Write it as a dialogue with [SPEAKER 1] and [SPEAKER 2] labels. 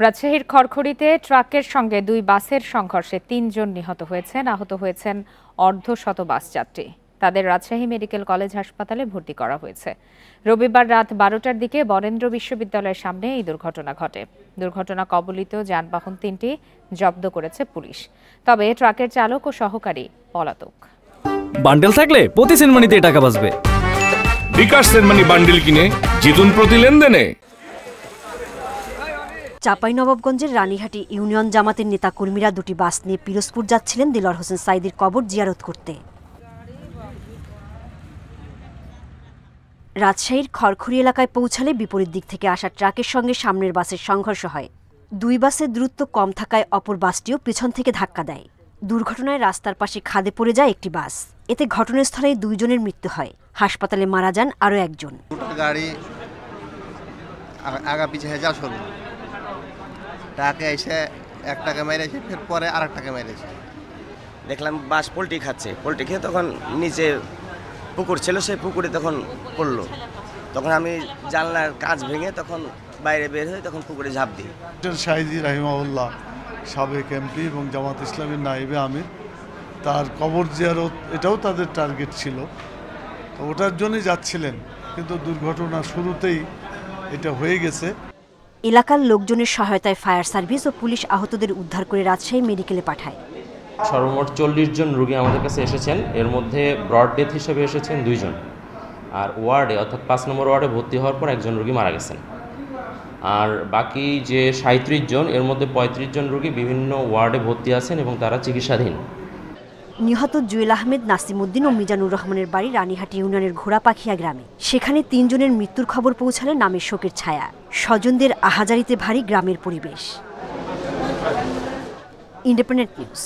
[SPEAKER 1] রাজশাহীর খড়খড়িতে ট্রাকের সঙ্গে দুই বাসের সংঘর্ষে ৩ জন নিহত হয়েছেন। আহত হয়েছেন অর্ধশত বাস যাত্রী। তাদের রাজশাহী মেডিকেল কলেজ হাসপাতালে ভর্তি করা হয়েছে। রবিবার রাত ১২টার দিকে বরেন্দ্র বিশ্ববিদ্যালয়ের সামনে এই দুর্ঘটনা ঘটে। দুর্ঘটনা কবলিত যানবাহন ৩টি জব্দ করেছে পুলিশ। তবে ট্রাকের চালক ও সহকারী পলাতক।
[SPEAKER 2] বান্ডেল থাকলে প্রতি সেনমানিতে টাকা বাঁচবে।
[SPEAKER 3] বিকাশ সেনমানি বান্ডেল কিনে জিতুন প্রতি লেনদেনে।
[SPEAKER 4] চাঁপাইনবাবগঞ্জের রানীহাটি ইউনিয়ন জামাতের নেতাকর্মীরা দুটি বাস নিয়ে পিরোজপুর যাচ্ছিলেন দিলওয়ার হোসেন সাঈদীর কবর জিয়ারত করতে। রাজশাহীর খড়খড়ি এলাকায় পৌঁছালে বিপরীত দিক থেকে আসা ট্রাকের সঙ্গে সামনের বাসের সংঘর্ষ হয়। দুই বাসের দূরত্ব কম থাকায় অপর বাসটিও পিছন থেকে ধাক্কা দেয়। দুর্ঘটনায় রাস্তার পাশে খাদে পড়ে যায় একটি বাস। এতে ঘটনাস্থলেই 2 জনের মৃত্যু হয়। হাসপাতালে মারা যান আরও একজন।
[SPEAKER 5] গাড়ি আগা পিছিয়ে যাচ্ছিল, ট্রাকে এসে একটাকে মেরেছে, ফের পরে আরেকটাকে মেরেছে।
[SPEAKER 6] দেখলাম বাস পোল্ট্রি খাচ্ছে, পোল্ট্রি খেয়ে তখন নিচে পুকুর ছিল, সেই পুকুরে তখন পড়লো। তখন আমি জানলার কাঁচ ভেঙে তখন বাইরে বের হয়ে তখন পুকুরে ঝাঁপ দিই।
[SPEAKER 7] সাঈদী রাহিমাহুল্লাহ সাবেক এমপি এবং জামাত ইসলামের নায়েবে আমির, তার কবর জিয়ারত এটাও তাদের টার্গেট ছিল, তো ওটার জন্যই যাচ্ছিলেন, কিন্তু দুর্ঘটনা শুরুতেই এটা হয়ে গেছে।
[SPEAKER 4] এলাকার লোকজনের সহায়তায় ফায়ার সার্ভিস ও পুলিশ আহতদের উদ্ধার করে রাজশাহী মেডিকেলে পাঠায়।
[SPEAKER 8] সর্বমোট 40 জন রোগী আমাদের কাছে এসেছেন। এর মধ্যে ব্রড ডেথ হিসেবে এসেছেন 2 জন, আর ওয়ার্ডে অর্থাৎ 5 নম্বর ওয়ার্ডে ভর্তি হওয়ার পর একজন রোগী মারা গেছেন। আর বাকি যে 37 জন, এর মধ্যে 35 জন রোগী বিভিন্ন ওয়ার্ডে ভর্তি আছেন এবং তারা চিকিৎসাধীন।
[SPEAKER 4] নিহত জুয়েল আহমেদ, নাসিমউদ্দিন ও মিজানুর রহমানের বাড়ি রানীহাটি ইউনিয়নের ঘোড়াপাখিয়া গ্রামে। সেখানে 3 জনের মৃত্যুর খবর পৌঁছালে নামের শোকের ছায়া। স্বজনদের আহাজারিতে ভারী গ্রামের পরিবেশ। Independent news.